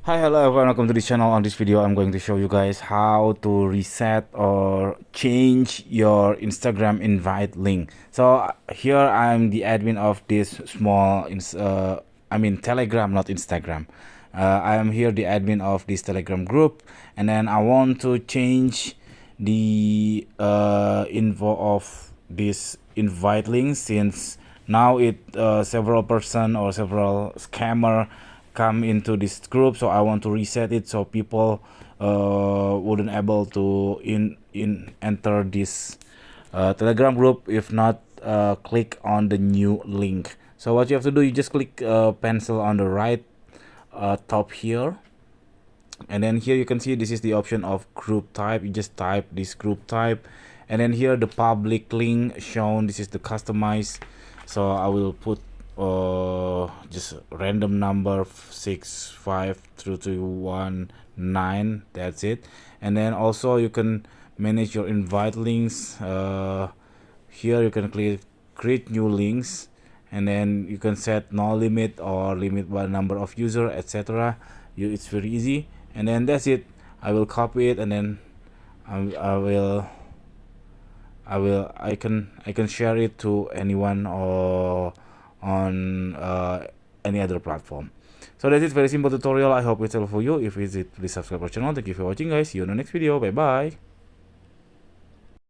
Hi, hello everyone, welcome to this channel. On this video I'm going to show you guys how to reset or change your Instagram invite link. So here I'm the admin of this small Telegram, not Instagram. I am here the admin of this Telegram group, and then I want to change the info of this invite link, since now several person or several scammer come into this group. So I want to reset it so people wouldn't able to enter this Telegram group if not click on the new link. So what you have to do, you just click pencil on the right top here, and then here you can see this is the option of group type. You just type this group type, and then here the public link shown, this is the customized. So I will put just random number 65319, that's it. And then also you can manage your invite links. Here you can create new links, and then you can set no limit or limit by number of user, etc. It's very easy, and then that's it. I will copy it, and then I can share it to anyone or on any other platform. So that's it, very simple tutorial. I hope it's helpful for you. If it's it, please subscribe our channel. Thank you for watching, guys. See you in the next video. Bye bye.